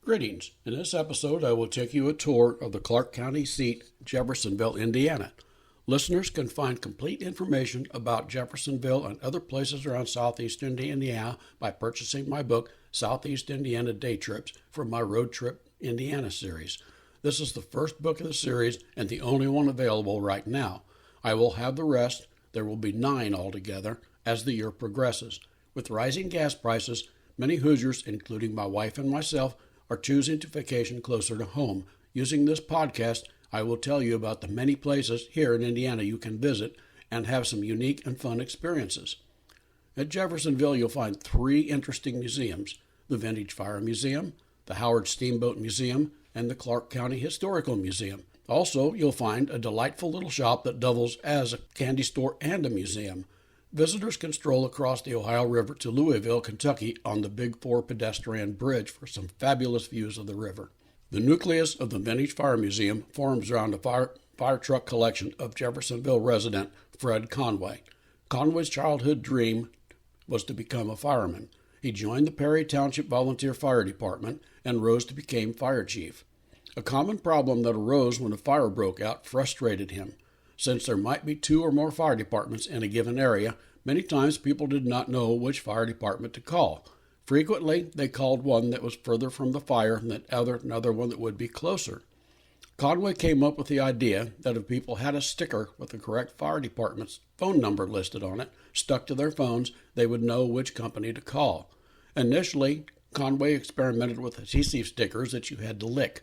Greetings. In this episode, I will take you a tour of the Clark County seat, Jeffersonville, Indiana. Listeners can find complete information about Jeffersonville and other places around southeastern Indiana by purchasing my book, Southeast Indiana Day Trips, from my Road Trip Indiana series. This is the first book of the series and the only one available right now. I will have the rest, there will be 9 altogether, as the year progresses. With rising gas prices, many Hoosiers, including my wife and myself, are choosing to vacation closer to home. Using this podcast, I will tell you about the many places here in Indiana you can visit and have some unique and fun experiences. At Jeffersonville, you'll find 3 interesting museums: the Vintage Fire Museum, the Howard Steamboat Museum, and the Clark County Historical Museum. Also, you'll find a delightful little shop that doubles as a candy store and a museum. Visitors can stroll across the Ohio River to Louisville, Kentucky on the Big 4 pedestrian bridge for some fabulous views of the river. The nucleus of the Vintage Fire Museum forms around a fire truck collection of Jeffersonville resident Fred Conway. Conway's childhood dream was to become a fireman. He joined the Perry Township Volunteer Fire Department and rose to become fire chief. A common problem that arose when a fire broke out frustrated him. Since there might be 2 or more fire departments in a given area, many times people did not know which fire department to call. Frequently, they called one that was further from the fire than another one that would be closer. Conway came up with the idea that if people had a sticker with the correct fire department's phone number listed on it stuck to their phones, they would know which company to call. Initially, Conway experimented with adhesive stickers that you had to lick.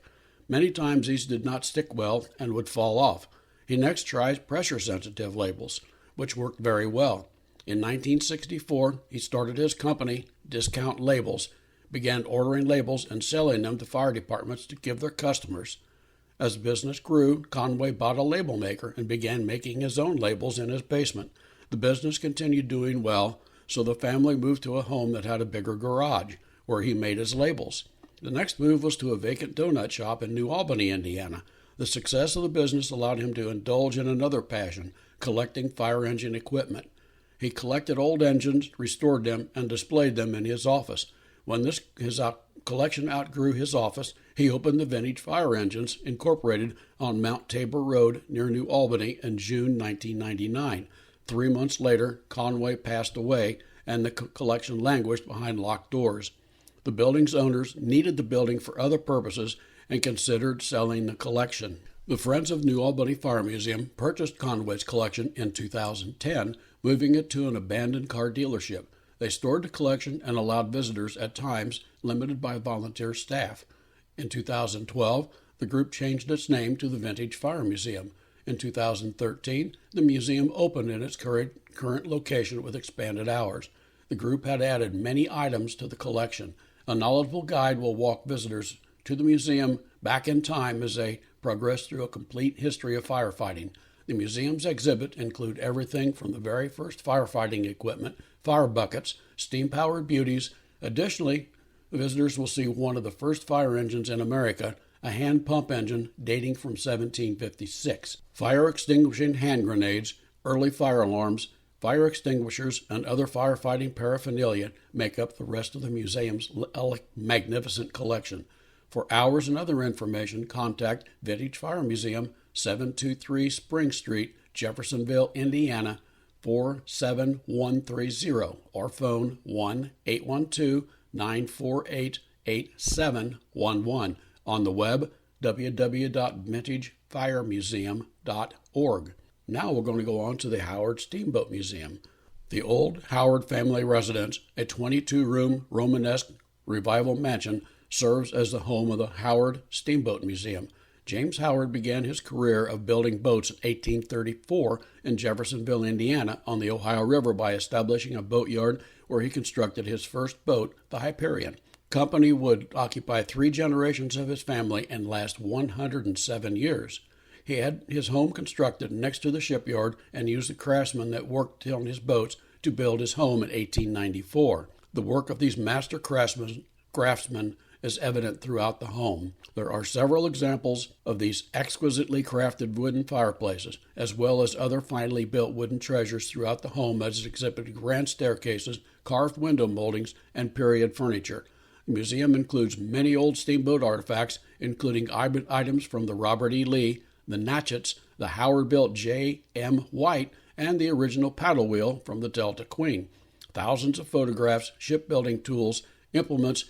Many times these did not stick well and would fall off. He next tried pressure-sensitive labels, which worked very well. In 1964, he started his company, Discount Labels, began ordering labels and selling them to fire departments to give their customers. As business grew, Conway bought a label maker and began making his own labels in his basement. The business continued doing well, so the family moved to a home that had a bigger garage, where he made his labels. The next move was to a vacant donut shop in New Albany, Indiana. The success of the business allowed him to indulge in another passion, collecting fire engine equipment. He collected old engines, restored them, and displayed them in his office. When his collection outgrew his office, he opened the Vintage Fire Engines, Incorporated, on Mount Tabor Road near New Albany in June 1999. 3 months later, Conway passed away, and the collection languished behind locked doors. The building's owners needed the building for other purposes and considered selling the collection. The Friends of New Albany Fire Museum purchased Conway's collection in 2010, moving it to an abandoned car dealership. They stored the collection and allowed visitors at times, limited by volunteer staff. In 2012, the group changed its name to the Vintage Fire Museum. In 2013, the museum opened in its current location with expanded hours. The group had added many items to the collection. A knowledgeable guide will walk visitors to the museum back in time as they progress through a complete history of firefighting. The museum's exhibit include everything from the very first firefighting equipment, fire buckets, steam-powered beauties. Additionally, the visitors will see one of the first fire engines in America, a hand pump engine dating from 1756. Fire extinguishing hand grenades, early fire alarms, fire extinguishers, and other firefighting paraphernalia make up the rest of the museum's magnificent collection. For hours and other information, contact Vintage Fire Museum, 723 Spring Street, Jeffersonville, Indiana, 47130, or phone 1-812-948-8711. On the web, www.vintagefiremuseum.org. Now we're going to go on to the Howard Steamboat Museum. The old Howard family residence, a 22-room Romanesque revival mansion, serves as the home of the Howard Steamboat Museum. James Howard began his career of building boats in 1834 in Jeffersonville, Indiana, on the Ohio River by establishing a boatyard where he constructed his first boat, the Hyperion. Company would occupy 3 generations of his family and last 107 years. He had his home constructed next to the shipyard and used the craftsmen that worked on his boats to build his home in 1894. The work of these master craftsmen is evident throughout the home. There are several examples of these exquisitely crafted wooden fireplaces, as well as other finely built wooden treasures throughout the home, as exhibited grand staircases, carved window moldings, and period furniture. The museum includes many old steamboat artifacts, including items from the Robert E. Lee, the Natchets, the Howard-built J. M. White, and the original paddle wheel from the Delta Queen. Thousands of photographs, shipbuilding tools, implements,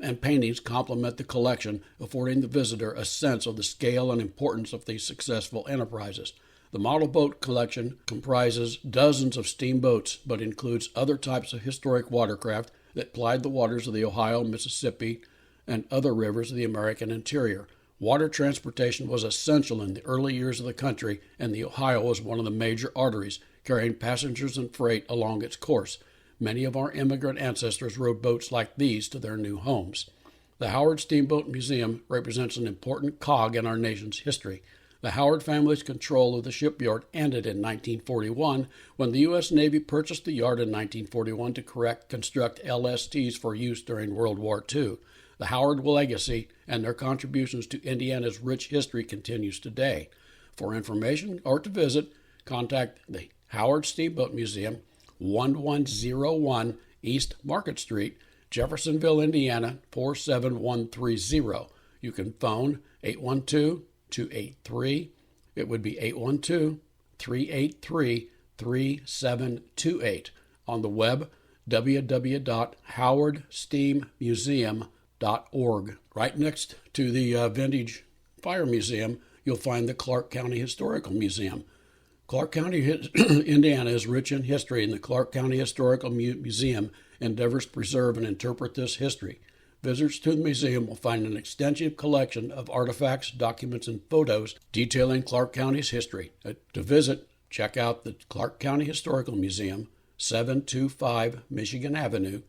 and paintings complement the collection, affording the visitor a sense of the scale and importance of these successful enterprises. The model boat collection comprises dozens of steamboats, but includes other types of historic watercraft that plied the waters of the Ohio, Mississippi, and other rivers of the American interior. Water transportation was essential in the early years of the country, and the Ohio was one of the major arteries, carrying passengers and freight along its course. Many of our immigrant ancestors rode boats like these to their new homes. The Howard Steamboat Museum represents an important cog in our nation's history. The Howard family's control of the shipyard ended in 1941 when the U.S. Navy purchased the yard in 1941 to construct LSTs for use during World War II. The Howard legacy and their contributions to Indiana's rich history continues today. For information or to visit, contact the Howard Steamboat Museum, 1101 East Market Street, Jeffersonville, Indiana, 47130. You can phone 812-283. It would be 812-383-3728. On the web, www.howardsteammuseum.org. Right next to the Vintage Fire Museum, you'll find the Clark County Historical Museum. Clark County, Indiana is rich in history, and the Clark County Historical Museum endeavors to preserve and interpret this history. Visitors to the museum will find an extensive collection of artifacts, documents, and photos detailing Clark County's history. To visit, check out the Clark County Historical Museum, 725 Michigan Avenue,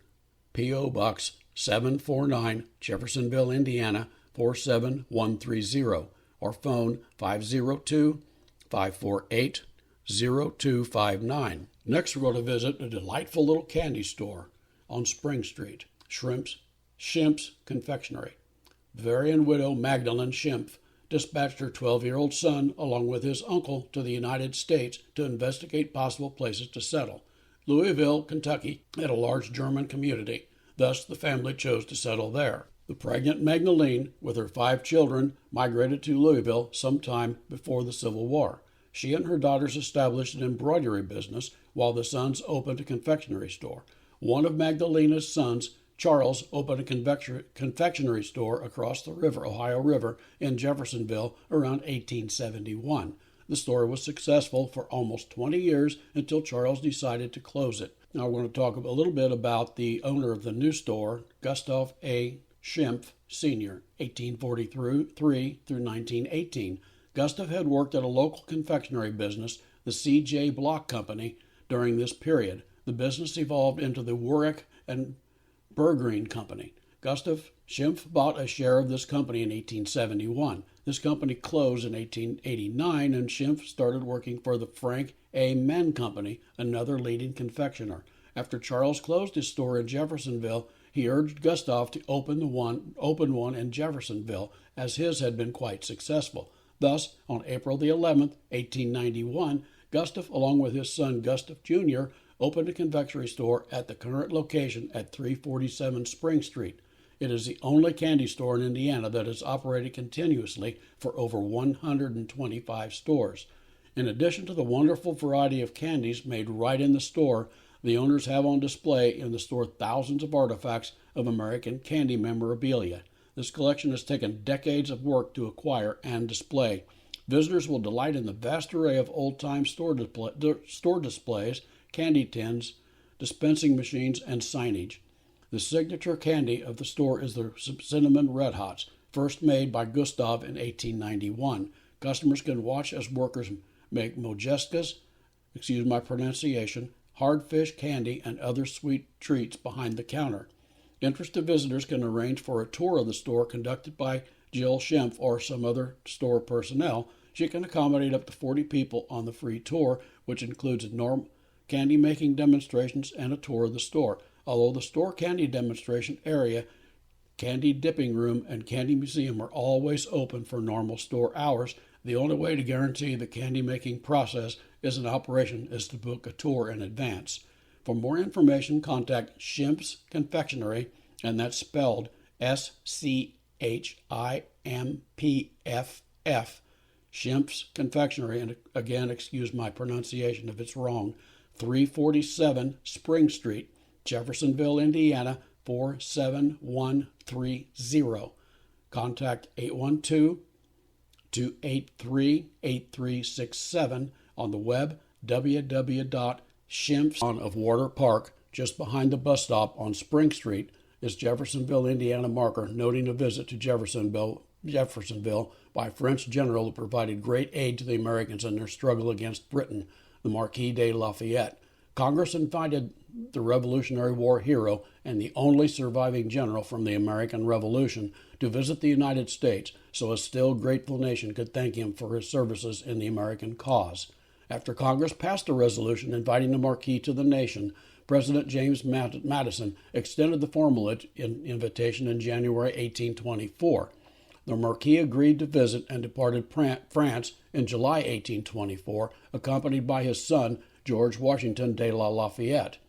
P.O. Box 749, Jeffersonville, Indiana, 47130, or phone 502-548-0259. Next, we're going to visit a delightful little candy store on Spring Street, Schimpf's Confectionary. Bavarian widow Magdalene Schimpf dispatched her 12-year-old son along with his uncle to the United States to investigate possible places to settle. Louisville, Kentucky had a large German community, thus the family chose to settle there. The pregnant Magdalene, with her 5 children, migrated to Louisville sometime before the Civil War. She and her daughters established an embroidery business, while the sons opened a confectionery store. One of Magdalena's sons, Charles, opened a confectionery store across the Ohio River in Jeffersonville around 1871. The store was successful for almost 20 years until Charles decided to close it. Now we're going to talk a little bit about the owner of the new store, Gustav A. Schimpf Sr., 1843 through 1918. Gustav had worked at a local confectionery business, the C.J. Block Company, during this period. The business evolved into the Warwick and Bergreen Company. Gustav Schimpf bought a share of this company in 1871. This company closed in 1889, and Schimpf started working for the Frank A. Men Company, another leading confectioner. After Charles closed his store in Jeffersonville, he urged Gustav to open one in Jeffersonville, as his had been quite successful. Thus, on April the 11th, 1891, Gustav, along with his son Gustav Jr., opened a confectionery store at the current location at 347 Spring Street. It is the only candy store in Indiana that has operated continuously for over 125 stores. In addition to the wonderful variety of candies made right in the store, the owners have on display in the store thousands of artifacts of American candy memorabilia. This collection has taken decades of work to acquire and display. Visitors will delight in the vast array of old-time store displays, candy tins, dispensing machines, and signage. The signature candy of the store is the Cinnamon Red Hots, first made by Gustav in 1891. Customers can watch as workers make mojeskas, excuse my pronunciation, hardfish candy, and other sweet treats behind the counter. Interested visitors can arrange for a tour of the store conducted by Jill Schimpf or some other store personnel. She can accommodate up to 40 people on the free tour, which includes candy making demonstrations and a tour of the store. Although the store candy demonstration area, candy dipping room, and candy museum are always open for normal store hours, the only way to guarantee the candy making process is in operation is to book a tour in advance. For more information, contact Schimpf's Confectionery and that's spelled SCHIMPFF, Schimpf's Confectionary, and again, excuse my pronunciation if it's wrong, 347 Spring Street, Jeffersonville, Indiana, 47130. Contact 812-283-8367 on the web, www.schimpf's of Water Park, just behind the bus stop on Spring Street, is Jeffersonville, Indiana marker noting a visit to Jeffersonville by a French general who provided great aid to the Americans in their struggle against Britain, the Marquis de Lafayette. Congress invited the Revolutionary War hero and the only surviving general from the American Revolution to visit the United States so a still grateful nation could thank him for his services in the American cause. After Congress passed a resolution inviting the Marquis to the nation, President James Madison extended the formal invitation in January 1824. The Marquis agreed to visit and departed France in July 1824, accompanied by his son, George Washington de Lafayette.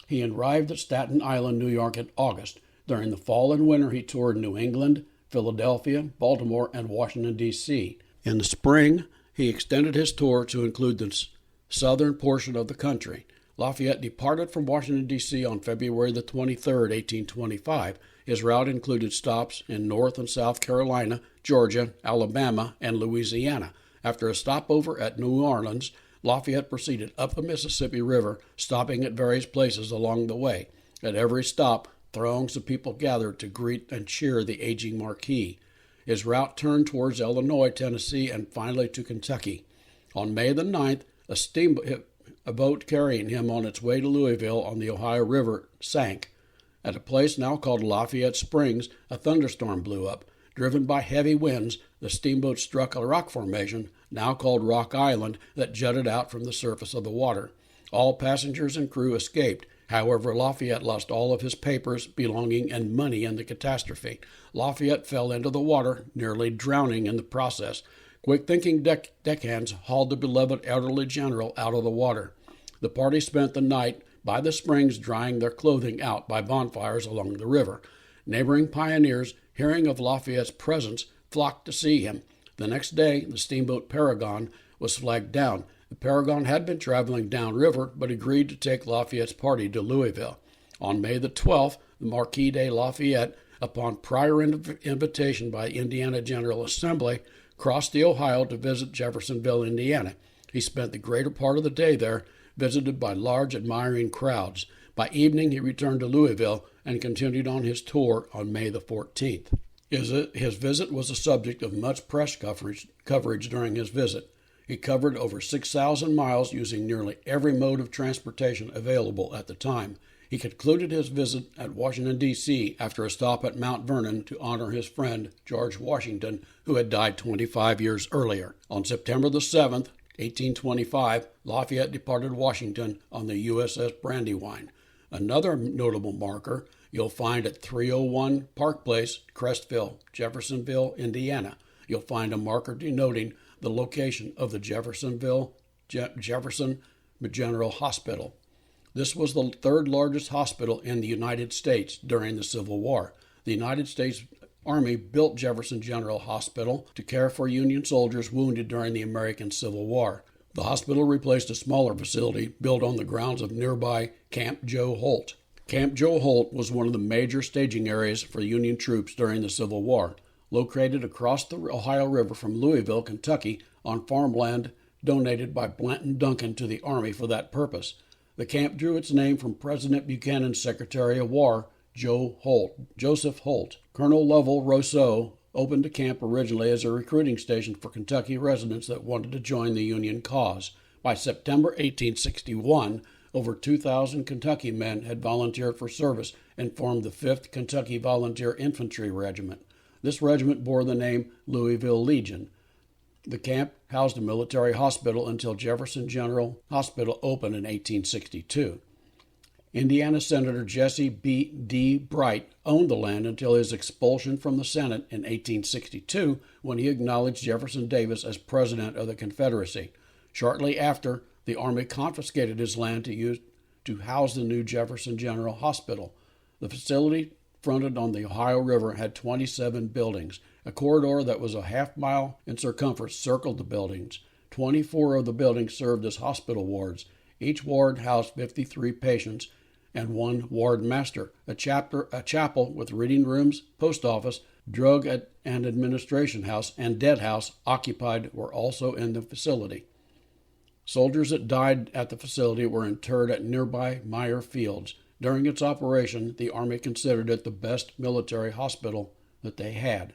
He arrived at Staten Island, New York in August. During the fall and winter, he toured New England, Philadelphia, Baltimore, and Washington, D.C. In the spring, he extended his tour to include the southern portion of the country. Lafayette departed from Washington, D.C. on February the 23rd, 1825. His route included stops in North and South Carolina, Georgia, Alabama, and Louisiana. After a stopover at New Orleans, Lafayette proceeded up the Mississippi River, stopping at various places along the way. At every stop, throngs of people gathered to greet and cheer the aging Marquis. His route turned towards Illinois, Tennessee, and finally to Kentucky. On May the 9th, a boat carrying him on its way to Louisville on the Ohio River sank. At a place now called Lafayette Springs, a thunderstorm blew up. Driven by heavy winds, the steamboat struck a rock formation, now called Rock Island, that jutted out from the surface of the water. All passengers and crew escaped. However, Lafayette lost all of his papers, belongings, and money in the catastrophe. Lafayette fell into the water, nearly drowning in the process. Quick-thinking deckhands hauled the beloved elderly general out of the water. The party spent the night by the springs drying their clothing out by bonfires along the river. Neighboring pioneers, hearing of Lafayette's presence, flocked to see him. The next day, the steamboat Paragon was flagged down. The Paragon had been traveling downriver, but agreed to take Lafayette's party to Louisville. On May the 12th, the Marquis de Lafayette, upon prior invitation by the Indiana General Assembly, crossed the Ohio to visit Jeffersonville, Indiana. He spent the greater part of the day there, visited by large admiring crowds. By evening, he returned to Louisville and continued on his tour on May the 14th. His visit was the subject of much press coverage during his visit. He covered over 6,000 miles using nearly every mode of transportation available at the time. He concluded his visit at Washington, D.C. after a stop at Mount Vernon to honor his friend, George Washington, who had died 25 years earlier. On September the 7th, 1825, Lafayette departed Washington on the USS Brandywine. Another notable marker you'll find at 301 Park Place, Crestville, Jeffersonville, Indiana. You'll find a marker denoting the location of the Jefferson General Hospital. This was the third largest hospital in the United States during the Civil War. The United States Army built Jefferson General Hospital to care for Union soldiers wounded during the American Civil War. The hospital replaced a smaller facility built on the grounds of nearby Camp Joe Holt. Camp Joe Holt was one of the major staging areas for Union troops during the Civil War. Located across the Ohio River from Louisville, Kentucky, on farmland donated by Blanton Duncan to the Army for that purpose. The camp drew its name from President Buchanan's Secretary of War, Joseph Holt. Colonel Lovell Rousseau opened the camp originally as a recruiting station for Kentucky residents that wanted to join the Union cause. By September 1861, over 2,000 Kentucky men had volunteered for service and formed the 5th Kentucky Volunteer Infantry Regiment. This regiment bore the name Louisville Legion. The camp housed a military hospital until Jefferson General Hospital opened in 1862. Indiana Senator Jesse D. Bright owned the land until his expulsion from the Senate in 1862, when he acknowledged Jefferson Davis as president of the Confederacy. Shortly after, the Army confiscated his land to house the new Jefferson General Hospital. The facility fronted on the Ohio River had 27 buildings. A corridor that was a half-mile in circumference circled the buildings. 24 of the buildings served as hospital wards. Each ward housed 53 patients and one ward master. A chapel with reading rooms, post office, drug and administration house, and dead house occupied were also in the facility. Soldiers that died at the facility were interred at nearby Meyer Fields. During its operation, the Army considered it the best military hospital that they had.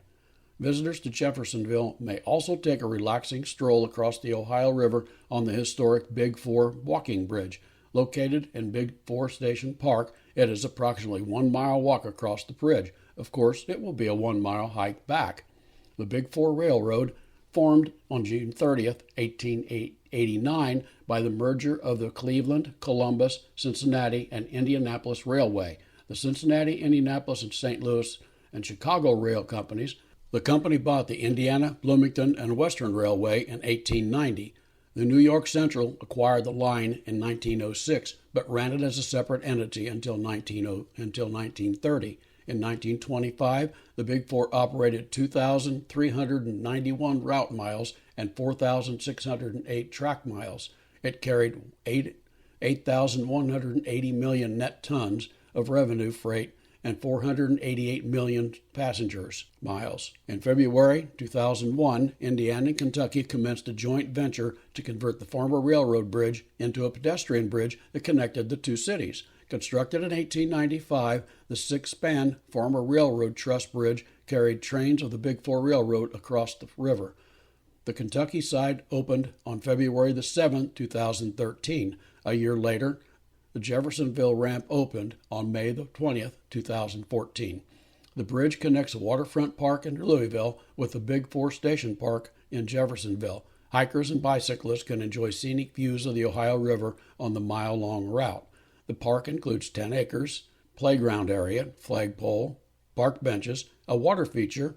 Visitors to Jeffersonville may also take a relaxing stroll across the Ohio River on the historic Big Four walking bridge. Located in Big Four Station Park, it is approximately 1 mile walk across the bridge. Of course, it will be a 1 mile hike back. The Big Four Railroad, formed on June 30th, 1889 by the merger of the Cleveland, Columbus, Cincinnati, and Indianapolis Railway, the Cincinnati, Indianapolis, and St. Louis and Chicago rail companies. The company bought the Indiana, Bloomington, and Western Railway in 1890. The New York Central acquired the line in 1906, but ran it as a separate entity until 1930. In 1925, the Big Four operated 2,391 route miles and 4,608 track miles. It carried 8,180 million net tons of revenue freight and 488 million passengers miles. In February 2001, Indiana and Kentucky commenced a joint venture to convert the former railroad bridge into a pedestrian bridge that connected the two cities. Constructed in 1895, the six-span former railroad truss bridge carried trains of the Big Four Railroad across the river. The Kentucky side opened on February the 7th, 2013. A year later, the Jeffersonville ramp opened on May the 20th, 2014. The bridge connects the Waterfront Park in Louisville with the Big Four Station Park in Jeffersonville. Hikers and bicyclists can enjoy scenic views of the Ohio River on the mile-long route. The park includes 10 acres, playground area, flagpole, park benches, a water feature,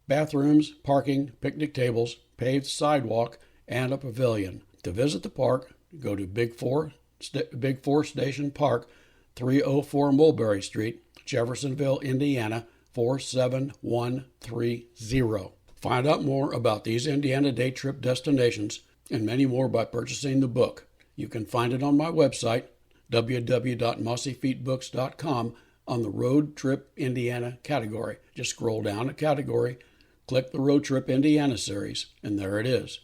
bathrooms, parking, picnic tables, paved sidewalk, and a pavilion. To visit the park, go to Big Four Station Park, 304 Mulberry Street, Jeffersonville, Indiana, 47130. Find out more about these Indiana day trip destinations and many more by purchasing the book. You can find it on my website, www.mossyfeetbooks.com, on the Road Trip Indiana category. Just scroll down a category, click the Road Trip Indiana series, and there it is.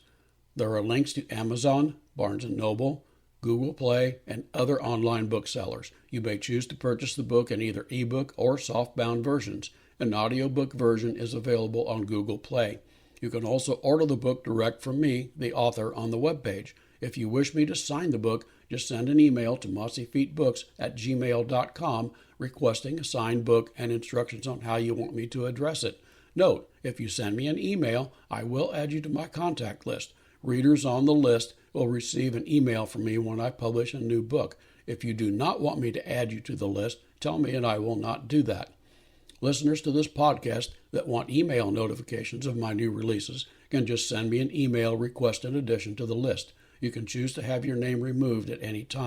There are links to Amazon, Barnes & Noble, Google Play, and other online booksellers. You may choose to purchase the book in either ebook or softbound versions. An audiobook version is available on Google Play. You can also order the book direct from me, the author, on the webpage. If you wish me to sign the book, just send an email to mossyfeetbooks@gmail.com requesting a signed book and instructions on how you want me to address it. Note, if you send me an email, I will add you to my contact list. Readers on the list will receive an email from me when I publish a new book. If you do not want me to add you to the list, tell me and I will not do that. Listeners to this podcast that want email notifications of my new releases can just send me an email request in addition to the list. You can choose to have your name removed at any time.